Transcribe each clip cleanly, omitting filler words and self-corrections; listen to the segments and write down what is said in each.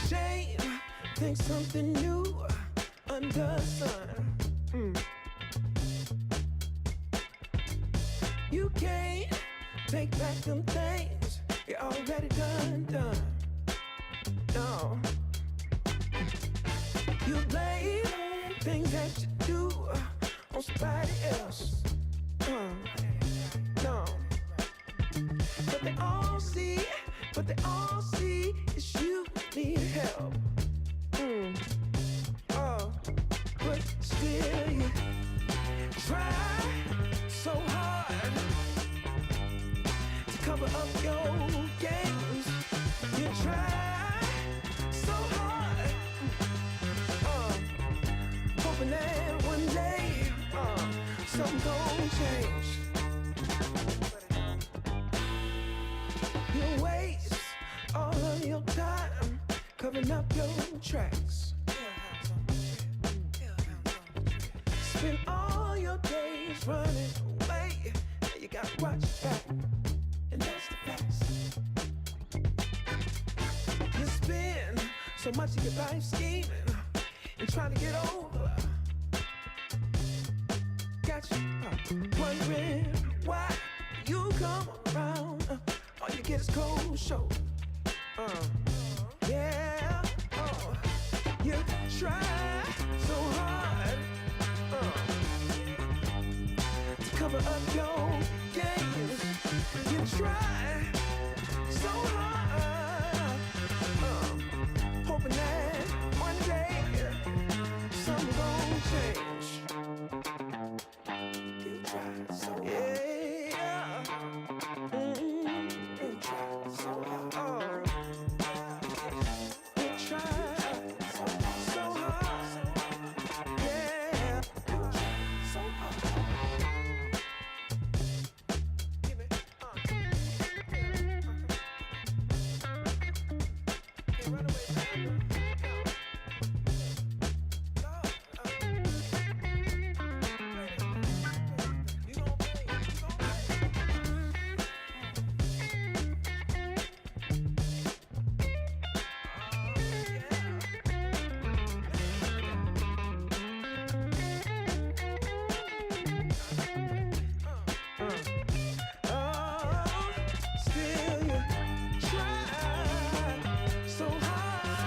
Shame, think something new under the sun. You can't take back them things you already done. No. You blame things that you do on somebody else. No. But they all see is you need help. But still you try so hard to cover up your games. You try so hard, hoping that one day something gon' change. You waste all of your time covering up your tracks. Spend all your days running away. You gotta watch your back, and that's the facts. You spend so much of your life scheming and trying to get over. Got you wondering why you come around. All you get is cold shoulder. Yeah, you try so hard to cover up your games. You try so hard, hoping that one day something gon' change. You try so hard. Yeah. You try so hard. You try so hard. Yeah. You try so hard. Give it. Can't run away from it. Still you try so hard.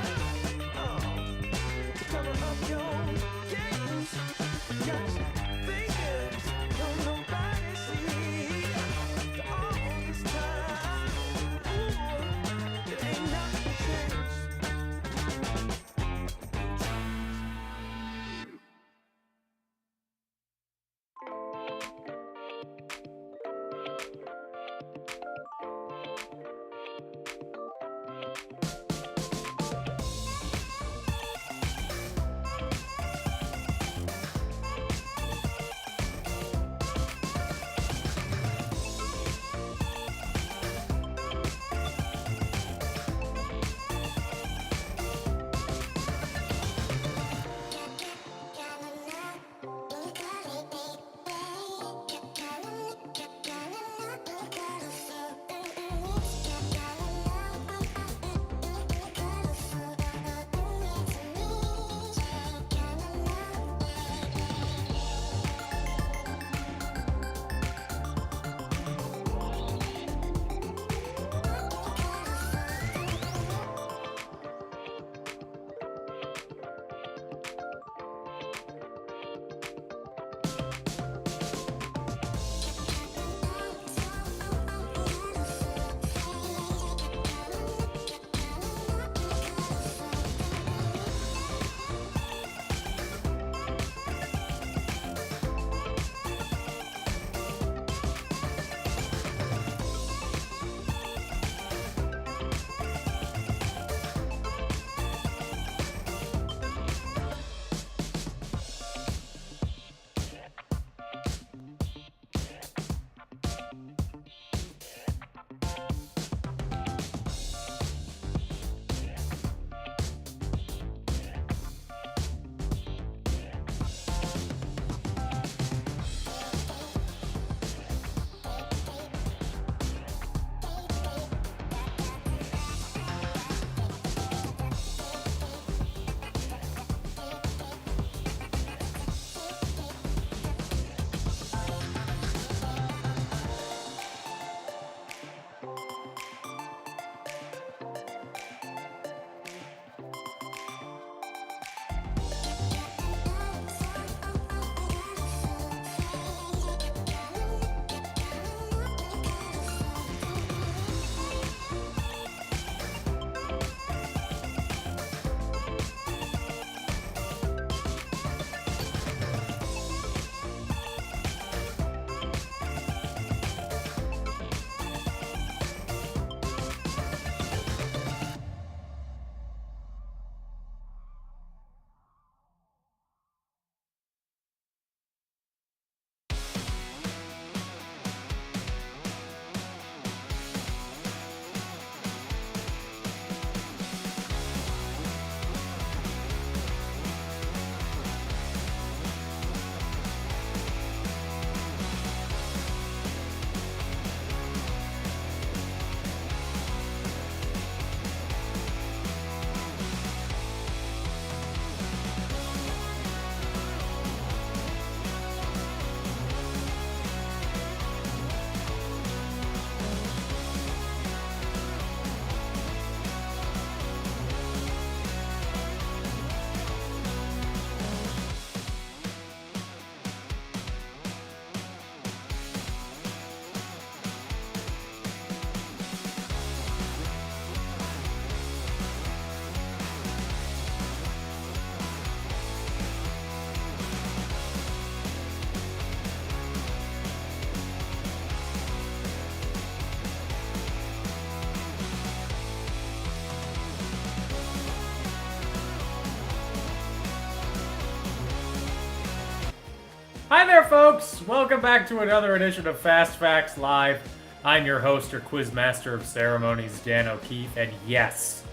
Hi there, folks! Welcome back to another edition of Fast Facts Live. I'm your host or quizmaster of ceremonies, Dan O'Keefe, and yes,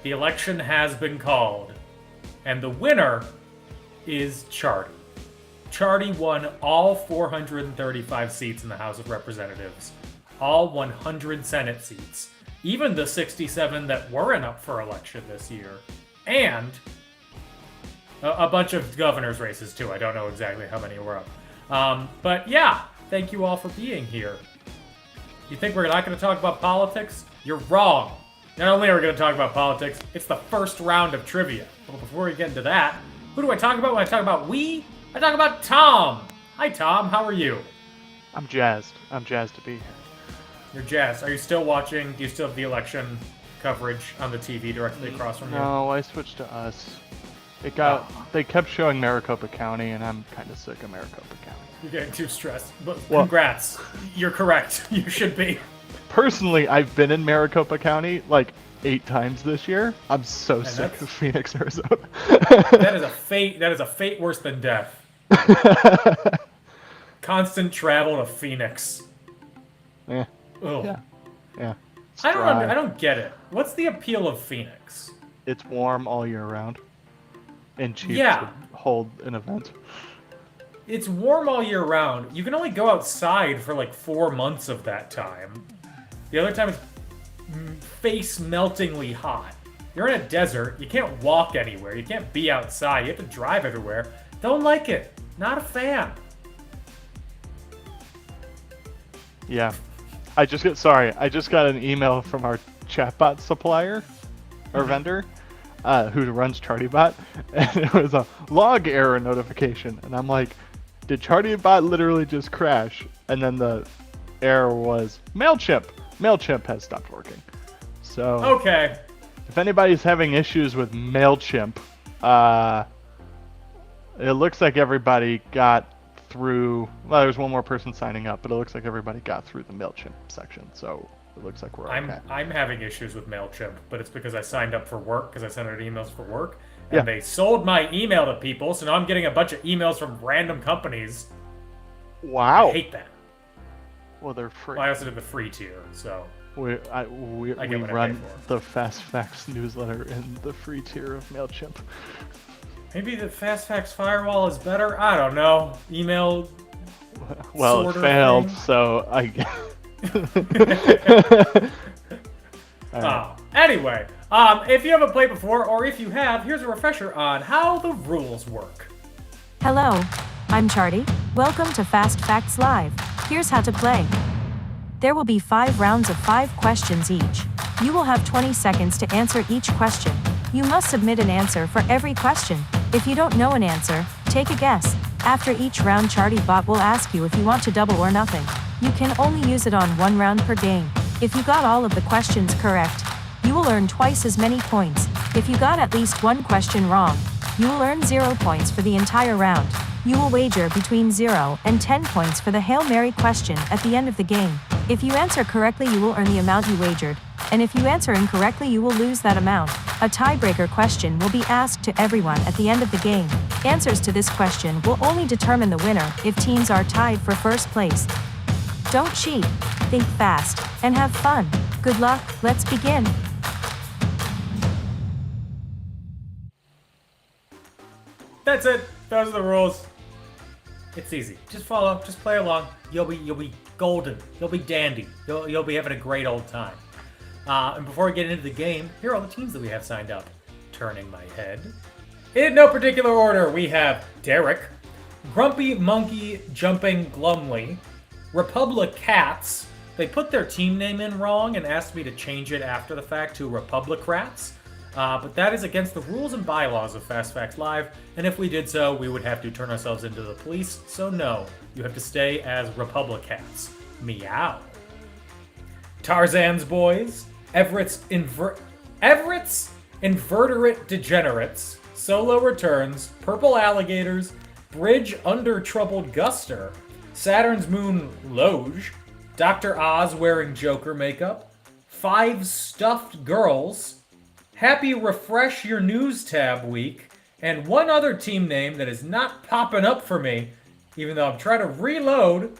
the election has been called, and the winner is Charty. Charty won all 435 seats in the House of Representatives, all 100 Senate seats, even the 67 that weren't up for election this year, and a bunch of governor's races, too. I don't know exactly how many were up. But yeah, thank you all for being here. You think we're not going to talk about politics? You're wrong. Not only are we going to talk about politics, it's the first round of trivia. But before we get into that, who do I talk about when I talk about we? I talk about Tom. Hi, Tom. How are you? I'm jazzed. I'm jazzed to be here. You're jazzed. Are you still watching? Do you still have the election coverage on the TV directly across from you? No, I switched to Us. They kept showing Maricopa County, and I'm kind of sick of Maricopa County. You're getting too stressed. But congrats. You're correct. You should be. Personally, I've been in Maricopa County like 8 times this year. I'm so sick of Phoenix, Arizona. That is a fate worse than death. Constant travel to Phoenix. Yeah. Ugh. Yeah. I don't get it. What's the appeal of Phoenix? It's warm all year round. And cheap Yeah. to hold an event. It's warm all year round. You can only go outside for like 4 months of that time. The other time it's face-meltingly hot. You're in a desert. You can't walk anywhere. You can't be outside. You have to drive everywhere. Don't like it. Not a fan. Yeah. I just got an email from our chatbot supplier, or vendor, who runs ChartyBot, and it was a log error notification. And I'm like, did ChartyBot literally just crash? And then the error was MailChimp. MailChimp has stopped working. So, Okay. if anybody's having issues with MailChimp, it looks like everybody got through. Well, there's one more person signing up, but it looks like everybody got through the MailChimp section. So it looks like we're okay. I'm having issues with MailChimp, but it's because I signed up for work, because I sent out emails for work, and they sold my email to people, so now I'm getting a bunch of emails from random companies. Wow. I hate that. Well, they're free. Well, I also did the free tier, so We get what I run pay for. the Fast Facts newsletter in the free tier of MailChimp. Maybe the Fast Facts firewall is better? I don't know. Email Well, it sorter failed, thing? so I. Anyway, if you haven't played before, or if you have, here's a refresher on how the rules work. Hello, I'm Charty. Welcome to Fast Facts Live. Here's how to play. There will be 5 rounds of 5 questions each. You will have 20 seconds to answer each question. You must submit an answer for every question. If you don't know an answer, take a guess. After each round, ChartyBot will ask you if you want to double or nothing. You can only use it on 1 round per game. If you got all of the questions correct, you will earn twice as many points. If you got at least 1 question wrong, you will earn 0 points for the entire round. You will wager between 0 and 10 points for the Hail Mary question at the end of the game. If you answer correctly, you will earn the amount you wagered. And if you answer incorrectly, you will lose that amount. A tiebreaker question will be asked to everyone at the end of the game. Answers to this question will only determine the winner if teams are tied for first place. Don't cheat, think fast, and have fun. Good luck, let's begin. That's it. Those are the rules. It's easy. Just follow. Just play along. You'll be golden. You'll be dandy. You'll be having a great old time. And before we get into the game, here are all the teams that we have signed up. Turning my head. In no particular order, we have Derek, Grumpy Monkey Jumping Glumly, Republic Cats. They put their team name in wrong and asked me to change it after the fact to Republicrats. But that is against the rules and bylaws of Fast Facts Live, and if we did so, we would have to turn ourselves into the police, so no, you have to stay as Republicats. Meow. Tarzan's Boys, Everett's Invertebrate Degenerates, Solo Returns, Purple Alligators, Bridge Under Troubled Guster, Saturn's Moon Loge, Dr. Oz wearing Joker makeup, 5 Stuffed Girls, Happy Refresh Your News tab week, and one other team name that is not popping up for me even though I'm trying to reload.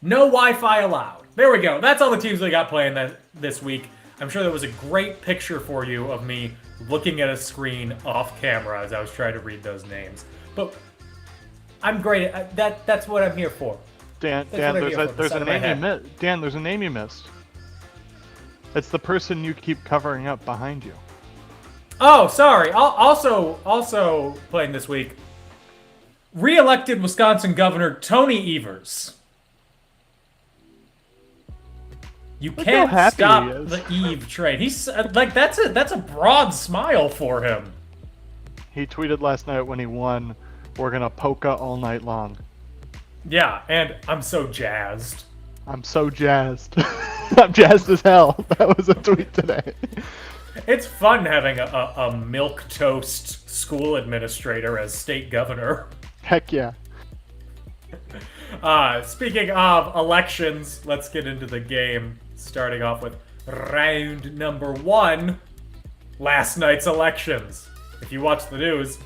No Wi-Fi allowed. There we go. That's all the teams we got playing this week. I'm sure there was a great picture for you of me looking at a screen off camera as I was trying to read those names. But I'm great. That's what I'm here for. Dan, there's a name you missed. Dan, there's a name you missed. It's the person you keep covering up behind you. Oh, sorry. Also playing this week, re-elected Wisconsin Governor Tony Evers. You can't stop the Eve train. He's like that's a broad smile for him. He tweeted last night when he won, "We're gonna polka all night long." Yeah, and I'm so jazzed. I'm so jazzed. I'm jazzed as hell. That was a tweet today. It's fun having a milquetoast school administrator as state governor. Heck yeah. Speaking of elections, let's get into the game. Starting off with round number 1, last night's elections. If you watch the news,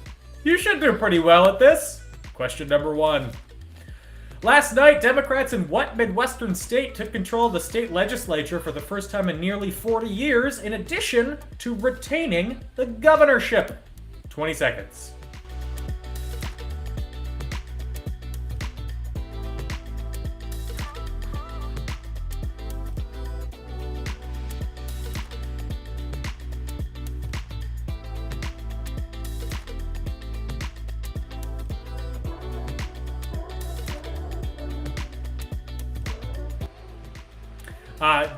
you should do pretty well at this. Question number 1. Last night, Democrats in what Midwestern state took control of the state legislature for the first time in nearly 40 years, in addition to retaining the governorship? 20 seconds.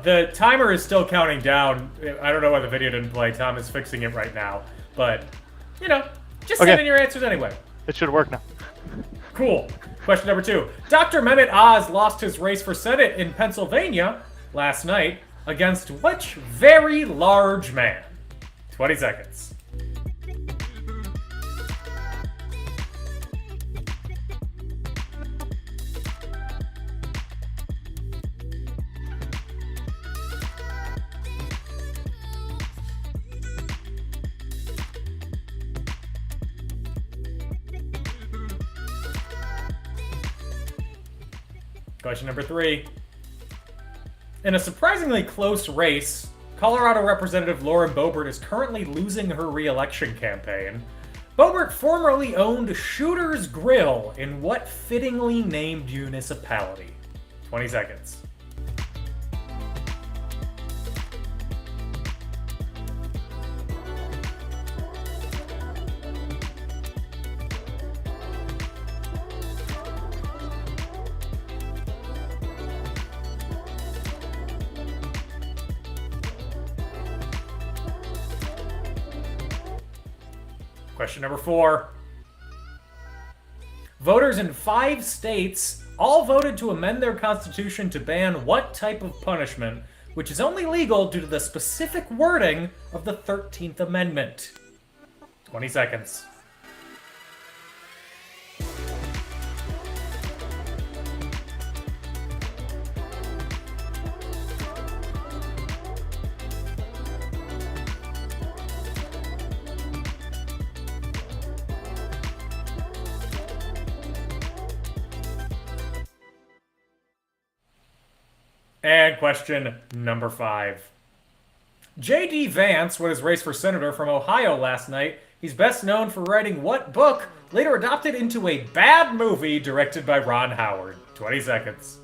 The timer is still counting down. I don't know why the video didn't play. Tom is fixing it right now. But, just send in your answers anyway. It should work now. Cool. Question number 2. Dr. Mehmet Oz lost his race for Senate in Pennsylvania last night against which very large man? 20 seconds. Question number 3. In a surprisingly close race, Colorado Representative Lauren Boebert is currently losing her re-election campaign. Boebert formerly owned Shooter's Grill in what fittingly named municipality? 20 seconds. Question number 4. Voters in 5 states all voted to amend their constitution to ban what type of punishment, which is only legal due to the specific wording of the 13th Amendment? 20 seconds. And question number 5. J.D. Vance won his race for senator from Ohio last night. He's best known for writing what book, later adopted into a bad movie directed by Ron Howard? 20 seconds.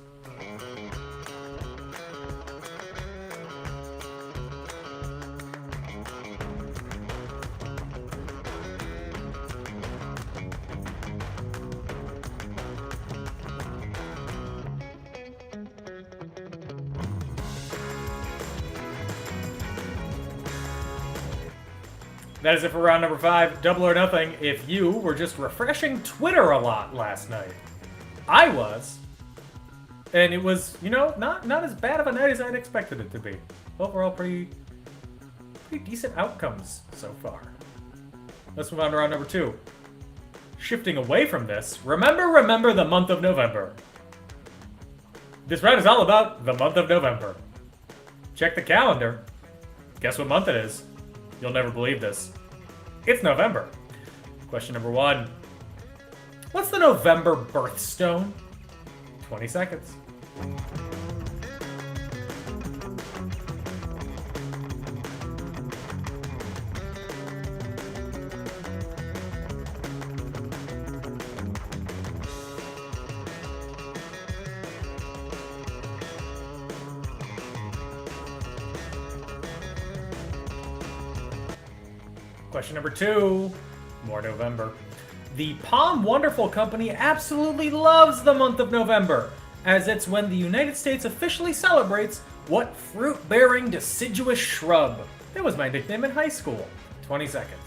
That is it for round number 5. Double or nothing if you were just refreshing Twitter a lot last night. I was. And it was, not as bad of a night as I'd expected it to be. Overall, pretty decent outcomes so far. Let's move on to round number 2. Shifting away from this, remember the month of November. This round is all about the month of November. Check the calendar. Guess what month it is? You'll never believe this. It's November. Question number 1. What's the November birthstone? 20 seconds. Question number 2. More November. The Palm Wonderful Company absolutely loves the month of November, as it's when the United States officially celebrates what fruit-bearing deciduous shrub? That was my nickname in high school. 20 seconds.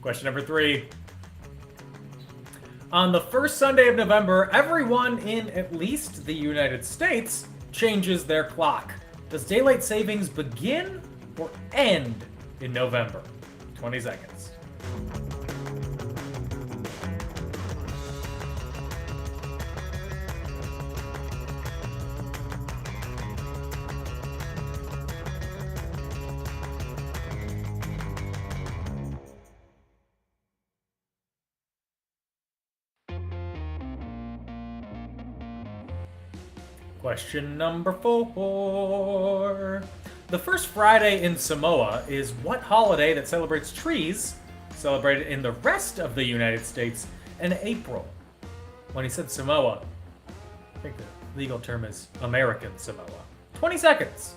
Question number 3. On the first Sunday of November, everyone in at least the United States changes their clock. Does daylight savings begin or end in November? 20 seconds. Question number 4. The first Friday in Samoa is what holiday that celebrates trees, celebrated in the rest of the United States in April? When he said Samoa, I think the legal term is American Samoa. 20 seconds.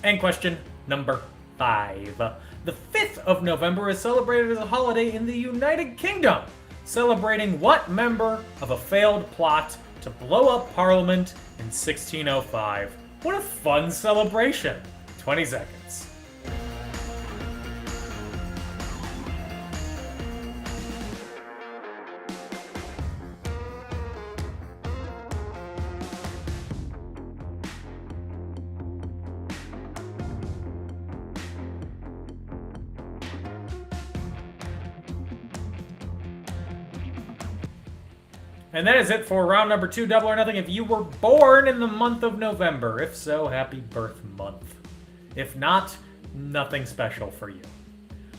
And question number 5. The 5th of November is celebrated as a holiday in the United Kingdom, celebrating what member of a failed plot to blow up Parliament in 1605? What a fun celebration. 20 seconds. And that is it for round number 2, Double or Nothing. If you were born in the month of November, if so, happy birth month. If not, nothing special for you.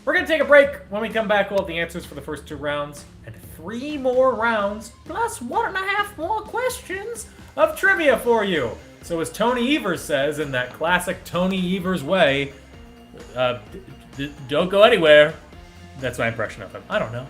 We're going to take a break. When we come back, we'll have the answers for the first 2 rounds and 3 more rounds, plus 1.5 more questions of trivia for you. So as Tony Evers says in that classic Tony Evers way, don't go anywhere. That's my impression of him. I don't know.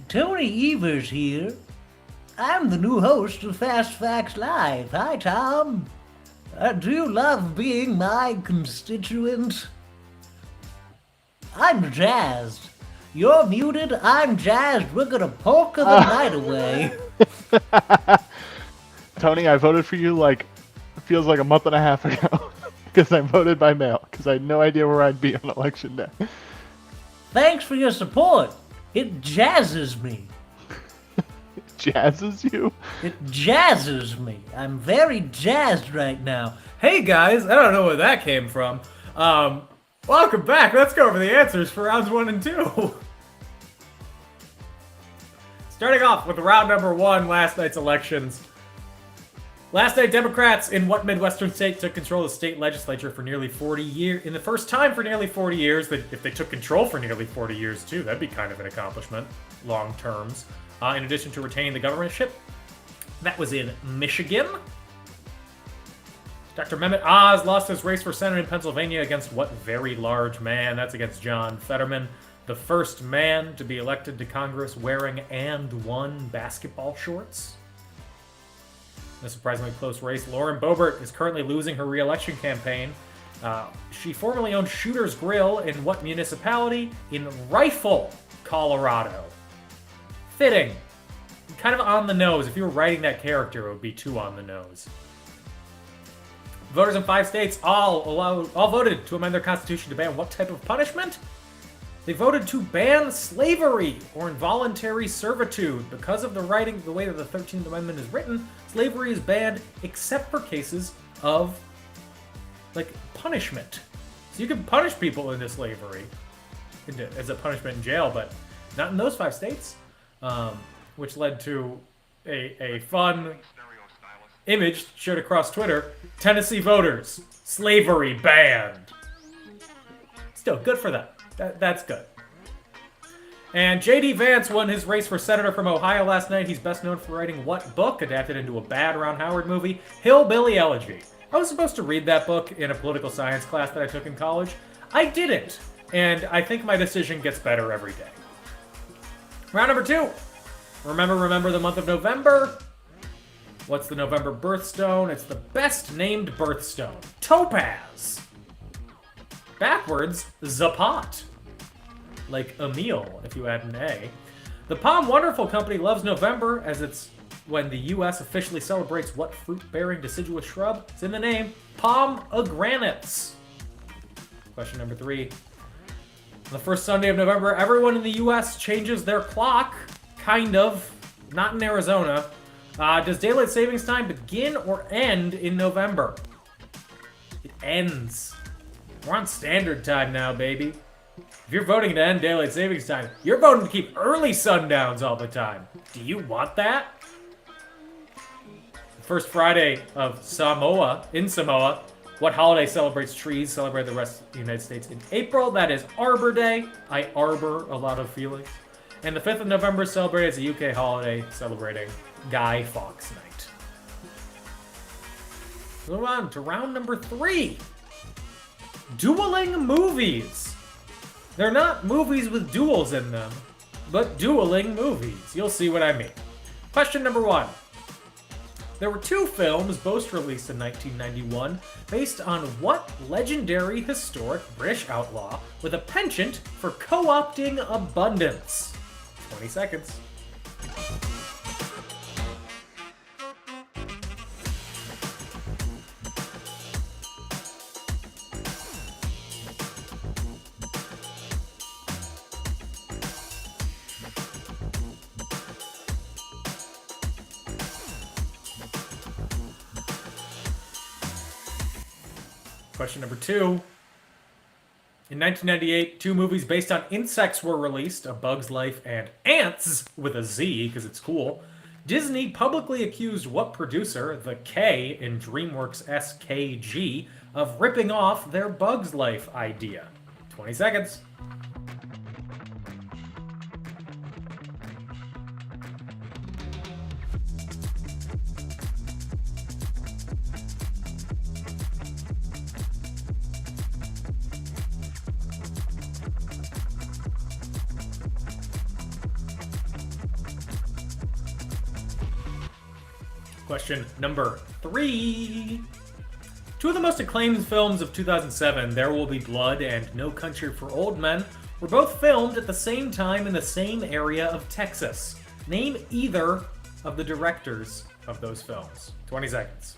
Tony Evers here. I'm the new host of Fast Facts Live. Hi, Tom. Do you love being my constituent? I'm jazzed. You're muted, I'm jazzed. We're gonna polka the night away. Tony, I voted for you it feels like a month and a half ago. Because I voted by mail. Because I had no idea where I'd be on election day. Thanks for your support. It jazzes me. Jazzes you? It jazzes me. I'm very jazzed right now. Hey guys, I don't know where that came from. Welcome back. Let's go over the answers for rounds 1 and 2. Starting off with round number 1, last night's elections. Last night, Democrats in what Midwestern state took control of the state legislature for nearly 40 years? In the first time for nearly 40 years, if they took control for nearly 40 years too, that'd be kind of an accomplishment, long terms. In addition to retaining the governorship, that was in Michigan. Dr. Mehmet Oz lost his race for Senate in Pennsylvania against what very large man? That's against John Fetterman, the first man to be elected to Congress wearing and won basketball shorts. In a surprisingly close race, Lauren Boebert is currently losing her re-election campaign. She formerly owned Shooter's Grill in what municipality? In Rifle, Colorado. Fitting. Kind of on the nose. If you were writing that character, it would be too on the nose. Voters in 5 states all voted to amend their constitution to ban what type of punishment? They voted to ban slavery or involuntary servitude. Because of the way that the 13th Amendment is written, slavery is banned except for cases of, punishment. So you can punish people into slavery as a punishment in jail, but not in those 5 states, which led to a fun image shared across Twitter. Tennessee voters, slavery banned. Still, good for them. That's good. And J.D. Vance won his race for senator from Ohio last night. He's best known for writing what book, adapted into a bad Ron Howard movie? Hillbilly Elegy. I was supposed to read that book in a political science class that I took in college. I didn't, and I think my decision gets better every day. Round number 2. Remember the month of November? What's the November birthstone? It's the best named birthstone. Topaz. Backwards, Zapot. Like Emil, if you add an A. The Palm Wonderful Company loves November, as it's when the U.S. officially celebrates what fruit-bearing deciduous shrub? It's in the name, pomegranates. Question number 3. On the first Sunday of November, everyone in the U.S. changes their clock. Kind of. Not in Arizona. Does daylight savings time begin or end in November? It ends. We're on standard time now, baby. If you're voting to end daylight savings time, you're voting to keep early sundowns all the time. Do you want that? First Friday of Samoa, in Samoa, what holiday celebrates trees celebrate the rest of the United States in April? That is Arbor Day. I arbor a lot of feelings. And the 5th of November is celebrated as a UK holiday celebrating Guy Fawkes Night. Move on to round number 3. Dueling movies. They're not movies with duels in them, but dueling movies. You'll see what I mean. Question number 1. There were 2 films, both released in 1991, based on what legendary historic British outlaw with a penchant for co-opting abundance? 20 seconds. Question number 2. In 1998, 2 movies based on insects were released, A Bug's Life and Ants, with a Z, because it's cool. Disney publicly accused what producer, the K in DreamWorks SKG, of ripping off their Bug's Life idea? 20 seconds. Question number 3. 2 of the most acclaimed films of 2007, There Will Be Blood and No Country for Old Men, were both filmed at the same time in the same area of Texas. Name either of the directors of those films. 20 seconds.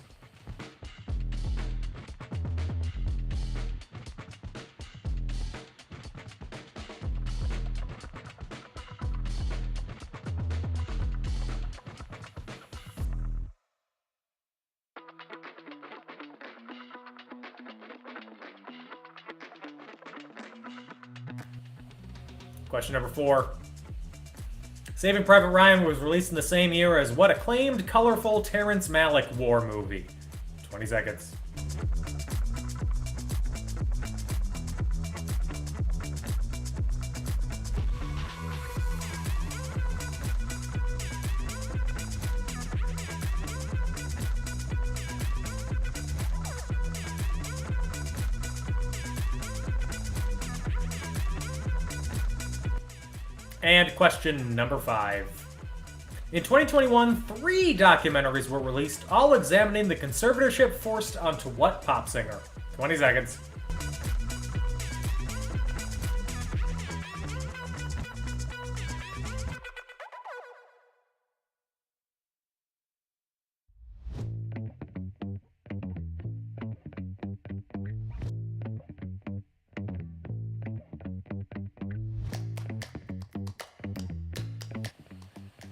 Question number 4. Saving Private Ryan was released in the same year as what acclaimed, colorful Terrence Malick war movie? 20 seconds. And question number 5. In 2021, 3 documentaries were released, all examining the conservatorship forced onto what pop singer? 20 seconds.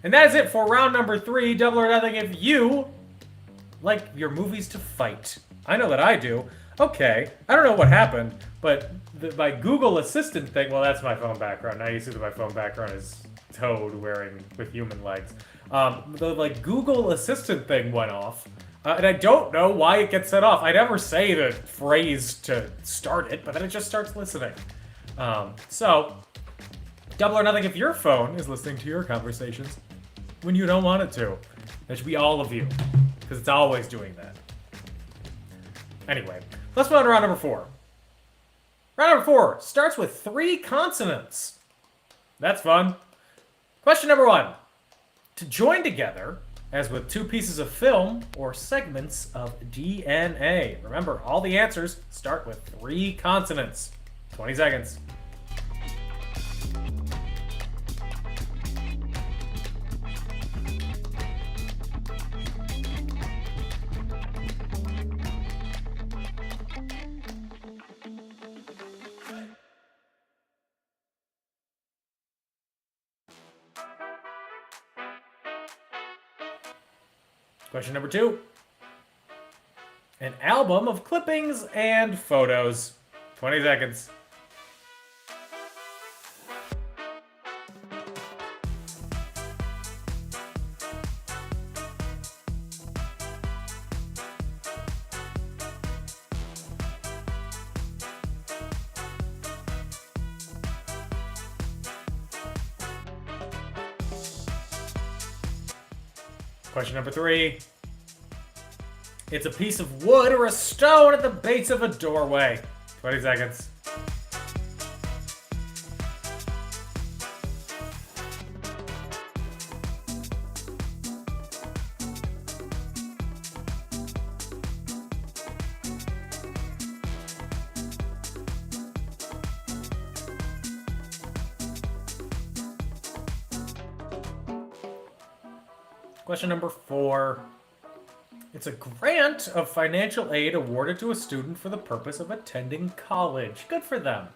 And that is it for round number 3, Double or Nothing. If you like your movies to fight, I know that I do. Okay, I don't know what happened, but my Google Assistant thing, well, that's my phone background. Now you see that my phone background is Toad wearing with human legs. The Google Assistant thing went off, and I don't know why it gets set off. I never say the phrase to start it, but then it just starts listening. So, Double or Nothing, if your phone is listening to your conversations when you don't want it to, that should be all of you, because it's always doing that. Anyway, let's move on to round number 4. Round number 4 starts with 3 consonants. That's fun. Question number 1. To join together, as with 2 pieces of film or segments of DNA. Remember, all the answers start with 3 consonants. 20 seconds. Question number 2. An album of clippings and photos. 20 seconds. Question number 3. It's a piece of wood or a stone at the base of a doorway. 20 seconds. Question number 4. It's a grant of financial aid awarded to a student for the purpose of attending college. Good for them.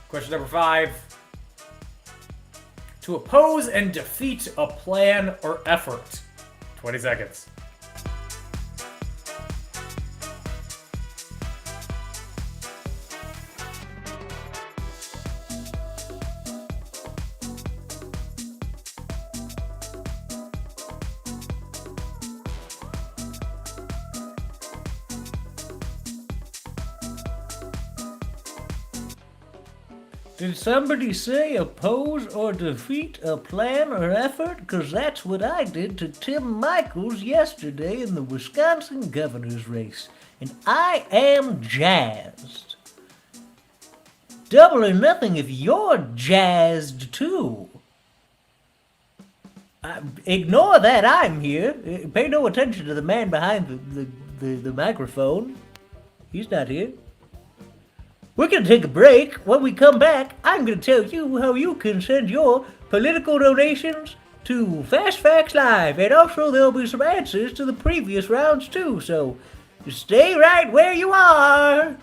Question number 5. To oppose and defeat a plan or effort. 20 seconds. Did somebody say oppose or defeat a plan or effort? 'Cause that's what I did to Tim Michaels yesterday in the Wisconsin governor's race. And I am jazzed. Double or nothing if you're jazzed too. Ignore that I'm here. Pay no attention to the man behind the microphone. He's not here. We're going to take a break. When we come back, I'm going to tell you how you can send your political donations to Fast Facts Live. And also there'll be some answers to the previous rounds too. So stay right where you are.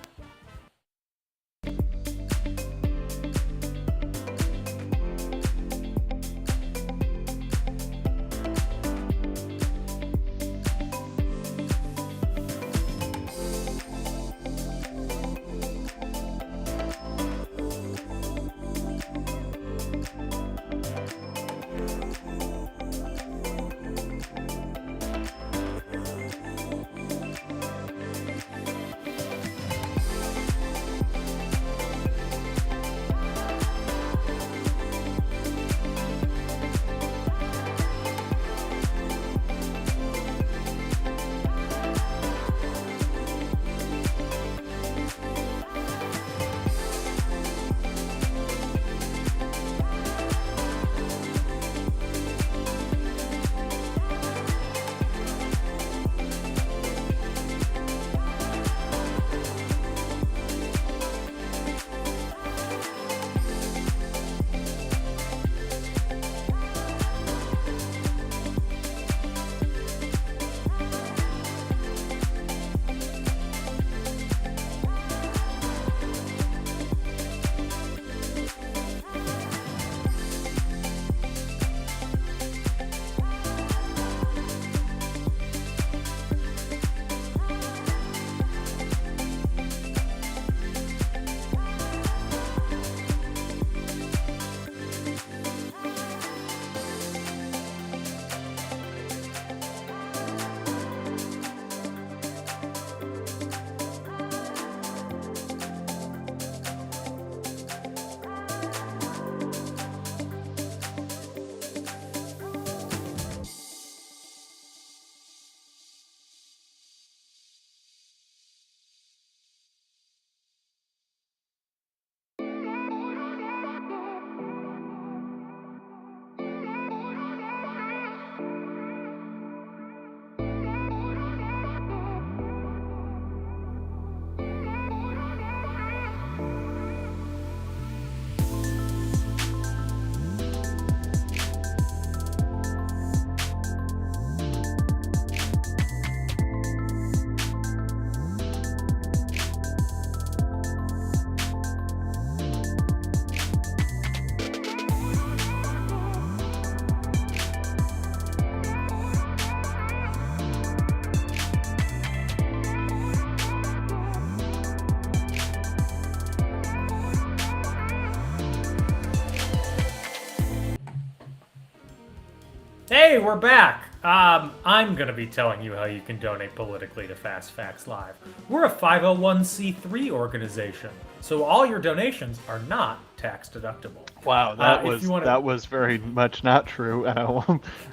Hey, we're back. I'm gonna be telling you how you can donate politically to Fast Facts Live. We're a 501c3 organization, so all your donations are not tax deductible. Wow, if you wanna- that was very much not true.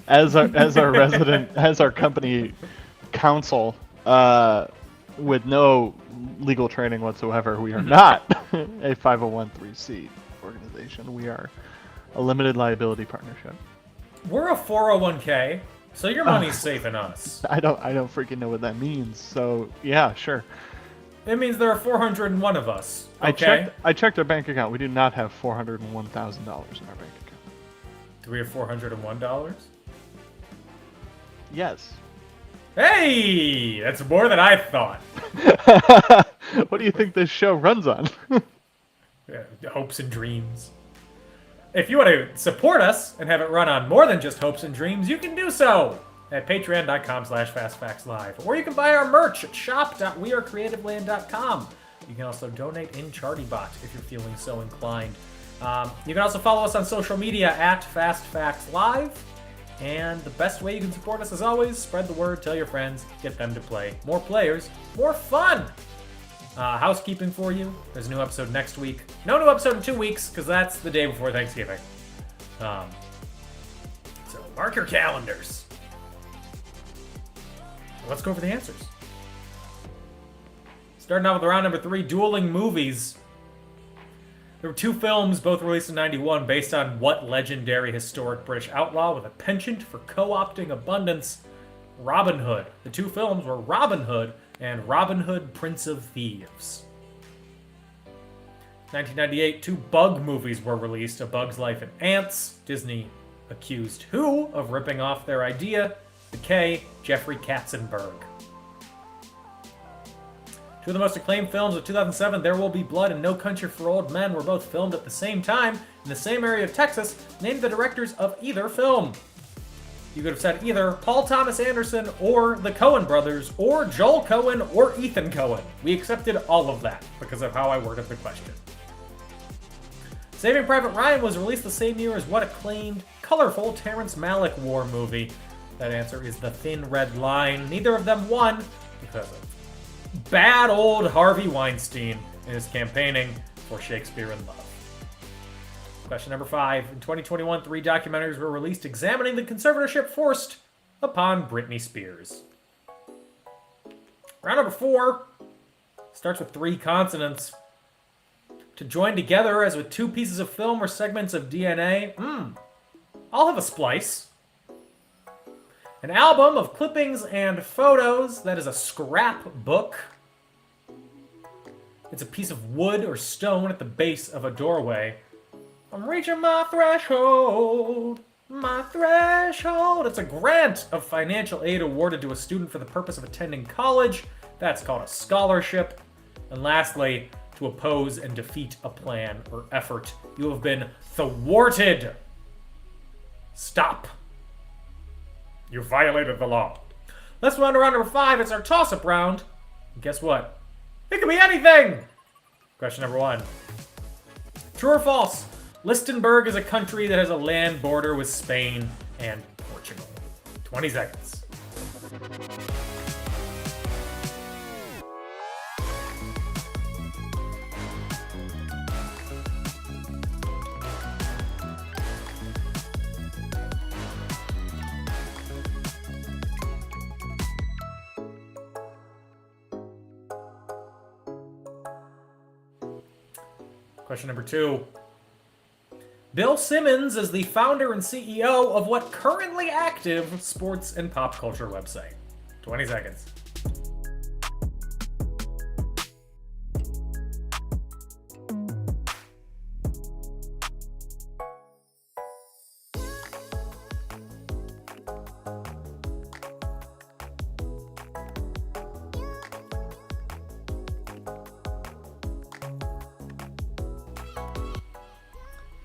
As our resident, as our company counsel, with no legal training whatsoever, we are not a 501c organization. We are a limited liability partnership. We're a 401k, so your money's safe in us. I don't freaking know what that means. So yeah, sure. It means there are 401 of us. Okay? I checked our bank account. We do not have $401,000 in our bank account. Do we have $401? Yes. Hey, that's more than I thought. What do you think this show runs on? Hopes and dreams. If you want to support us and have it run on more than just hopes and dreams, you can do so at patreon.com/fastfactslive. Or you can buy our merch at shop.wearecreativeland.com. You can also donate in ChartyBot if you're feeling so inclined. You can also follow us on social media at FastFactsLive. And the best way you can support us, as always, spread the word, tell your friends, get them to play. More players, more fun! Housekeeping for you. There's a new episode next week. No new episode in 2 weeks, because that's the day before Thanksgiving. So mark your calendars. Let's go over the answers. Starting out with round number 3, dueling movies. There were 2 films, both released in '91, based on what legendary historic British outlaw with a penchant for co-opting abundance? Robin Hood. The 2 films were Robin Hood and Robin Hood, Prince of Thieves. 1998, 2 Bug movies were released, A Bug's Life and Ants. Disney accused who of ripping off their idea? The K, Jeffrey Katzenberg. 2 of the most acclaimed films of 2007, There Will Be Blood and No Country for Old Men, were both filmed at the same time in the same area of Texas. Name the directors of either film. You could have said either Paul Thomas Anderson or the Coen brothers or Joel Coen or Ethan Coen. We accepted all of that because of how I worded the question. Saving Private Ryan was released the same year as what acclaimed, colorful Terrence Malick war movie? That answer is The Thin Red Line. Neither of them won because of bad old Harvey Weinstein and his campaigning for Shakespeare in Love. Question number 5. In 2021, 3 documentaries were released examining the conservatorship forced upon Britney Spears. Round number 4 starts with 3 consonants. To join together as with 2 pieces of film or segments of DNA. I'll have a splice. An album of clippings and photos that is a scrapbook. It's a piece of wood or stone at the base of a doorway. I'm reaching my threshold, my threshold. It's a grant of financial aid awarded to a student for the purpose of attending college. That's called a scholarship. And lastly, to oppose and defeat a plan or effort. You have been thwarted. Stop. You violated the law. Let's move on to round number 5. It's our toss-up round. And guess what? It could be anything! Question number 1. True or false? Lichtenberg is a country that has a land border with Spain and Portugal. 20 seconds. Question number 2. Bill Simmons is the founder and CEO of what currently active sports and pop culture website? 20 seconds.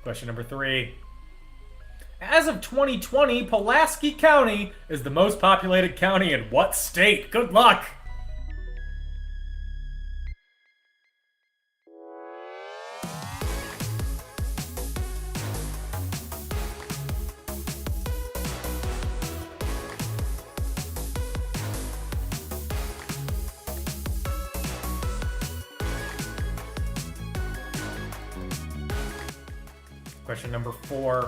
Question number 3. As of 2020, Pulaski County is the most populated county in what state? Good luck! Question number 4.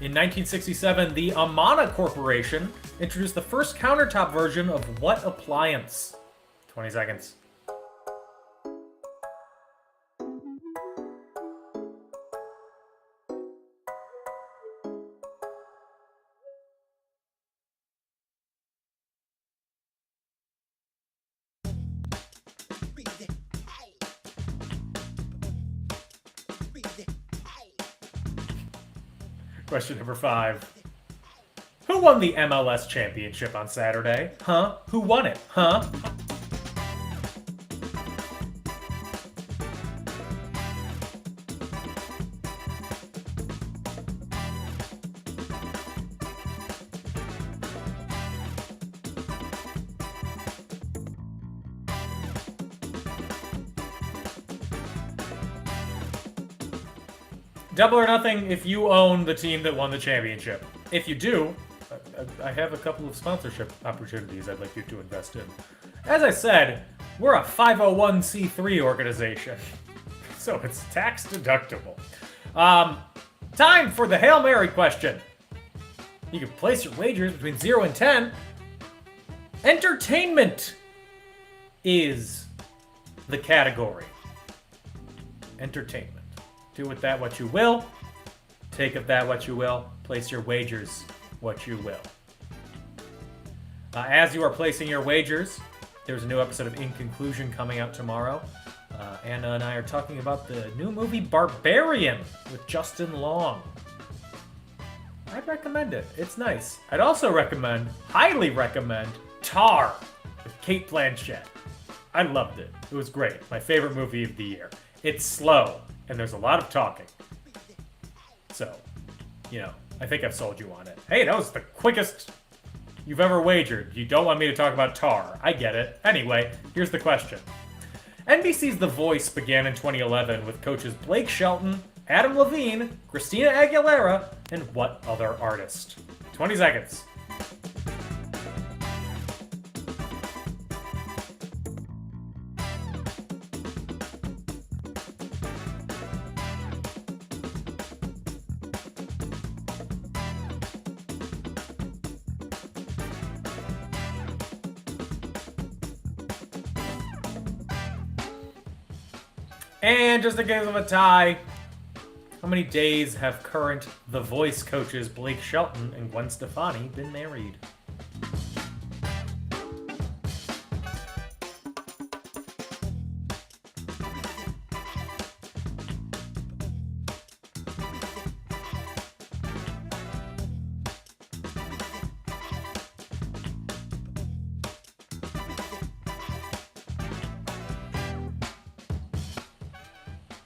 In 1967, the Amana Corporation introduced the first countertop version of what appliance? 20 seconds. Question number 5. Who won the MLS championship on Saturday? Huh? Who won it? Huh? Double or nothing if you own the team that won the championship. If you do, I have a couple of sponsorship opportunities I'd like you to invest in. As I said, we're a 501c3 organization, so it's tax deductible. Time for the Hail Mary question. You can place your wagers between 0 and 10. Entertainment is the category. Entertainment. Do with that what you will. Take of that what you will. Place your wagers what you will. As you are placing your wagers, there's a new episode of In Conclusion coming out tomorrow. Anna and I are talking about the new movie Barbarian with Justin Long. I'd recommend it. It's nice. I'd also highly recommend Tar with Cate Blanchett. I loved it. It was great. My favorite movie of the year. It's slow, and there's a lot of talking. So, I think I've sold you on it. Hey, that was the quickest you've ever wagered. You don't want me to talk about Tar. I get it. Anyway, here's the question. NBC's The Voice began in 2011 with coaches Blake Shelton, Adam Levine, Christina Aguilera, and what other artist? 20 seconds. And just in case of a tie, how many days have current The Voice coaches Blake Shelton and Gwen Stefani been married?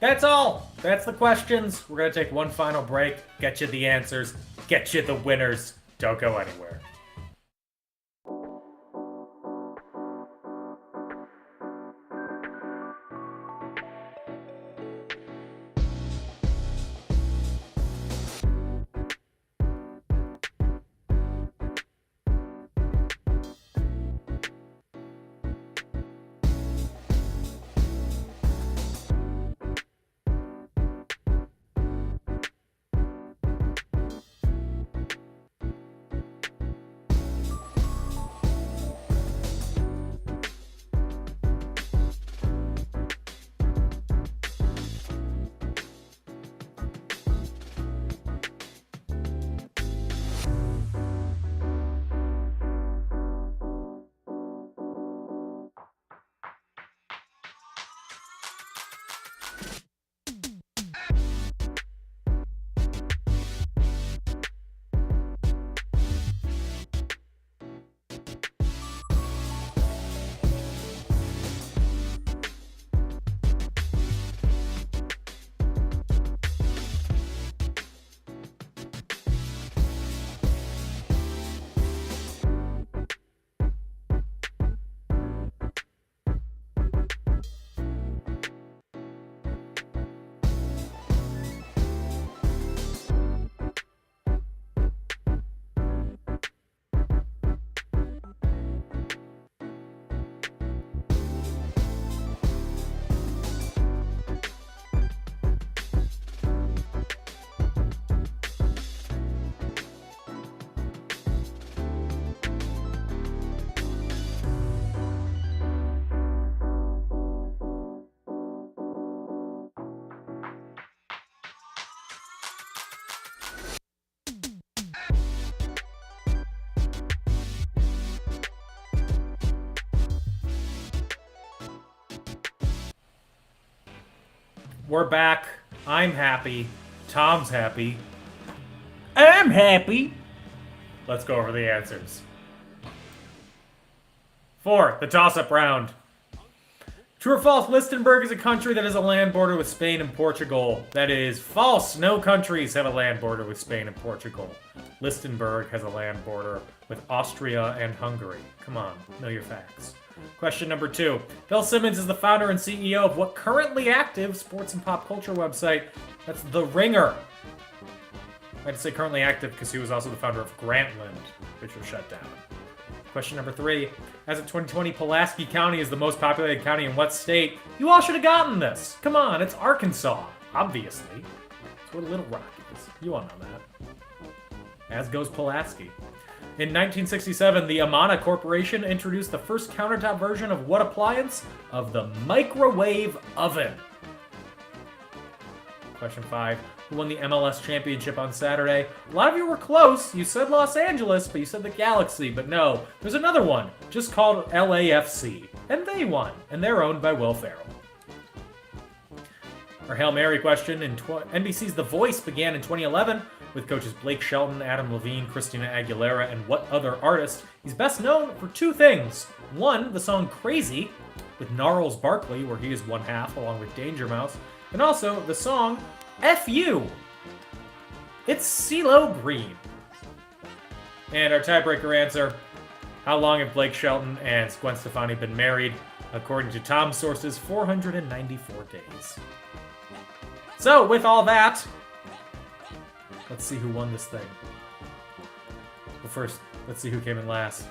That's all. That's the questions. We're going to take one final break, get you the answers, get you the winners. Don't go anywhere. We're back. I'm happy. Tom's happy. I'm happy. Let's go over the answers. 4. The toss-up round. True or false, Lichtenberg is a country that has a land border with Spain and Portugal. That is false. No countries have a land border with Spain and Portugal. Lichtenberg has a land border with Austria and Hungary. Come on, know your facts. Question number 2. Bill Simmons is the founder and CEO of what currently active sports and pop culture website? That's The Ringer. I had to say currently active because he was also the founder of Grantland, which was shut down. Question number 3. As of 2020, Pulaski County is the most populated county in what state? You all should have gotten this. Come on, it's Arkansas. Obviously. It's where Little Rock is. You all know that. As goes Pulaski. In 1967, the Amana Corporation introduced the first countertop version of what appliance? Of the microwave oven. Question 5. Who won the MLS championship on Saturday? A lot of you were close. You said Los Angeles, but you said the Galaxy. But no, there's another one, just called LAFC. And they won, and they're owned by Will Ferrell. Our Hail Mary question, NBC's The Voice began in 2011 with coaches Blake Shelton, Adam Levine, Christina Aguilera, and what other artist? He's best known for 2 things. 1, the song Crazy with Gnarls Barkley, where he is one half along with Danger Mouse, and also the song F You. It's CeeLo Green. And our tiebreaker answer, how long have Blake Shelton and Gwen Stefani been married? According to Tom's sources, 494 days. So, with all that, let's see who won this thing. But first, let's see who came in last.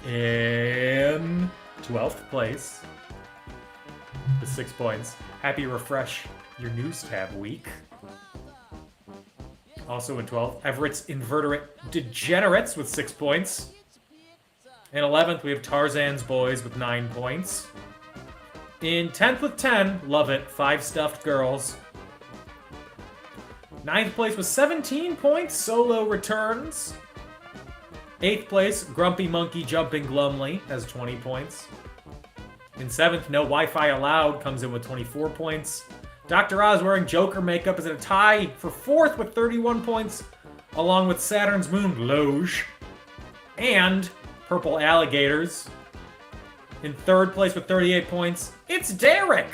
In 12th place, with 6 points. Happy Refresh Your News tab week. Also in 12th, Everett's Invertebrate Degenerates with 6 points. In 11th, we have Tarzan's Boys with 9 points. In 10th with 10, love it, 5 Stuffed Girls. 9th place with 17 points, Solo Returns. 8th place, Grumpy Monkey Jumping Glumly has 20 points. In 7th, No Wi-Fi Allowed comes in with 24 points. Dr. Oz wearing Joker makeup is in a tie for 4th with 31 points, along with Saturn's Moon Loge and Purple Alligators. In 3rd place with 38 points, it's Derek!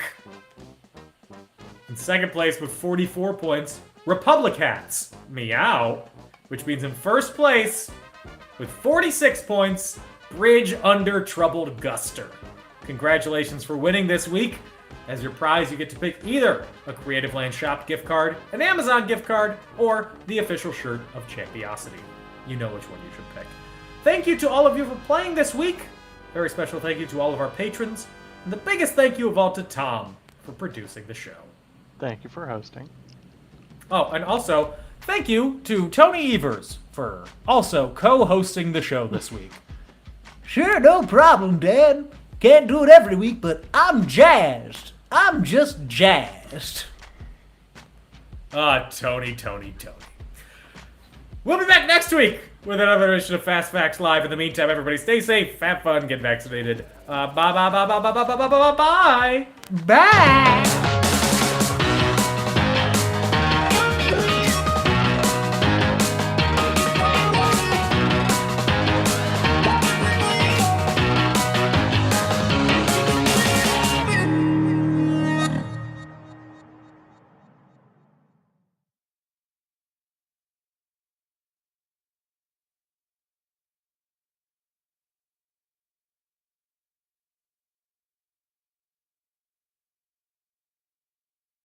In 2nd place with 44 points, Republic Hats, Meow, which means in 1st place with 46 points, Bridge Under Troubled Guster. Congratulations for winning this week. As your prize, you get to pick either a Creative Land Shop gift card, an Amazon gift card, or the official shirt of Champiosity. You know which one you should pick. Thank you to all of you for playing this week. Very special thank you to all of our patrons. And the biggest thank you of all to Tom for producing the show. Thank you for hosting. Oh, and also, thank you to Tony Evers for also co-hosting the show this week. Sure, no problem, Dan. Can't do it every week, but I'm jazzed. I'm just jazzed. Ah, Tony. We'll be back next week with another edition of Fast Facts Live. In the meantime, everybody stay safe, have fun, get vaccinated. Bye. Bye.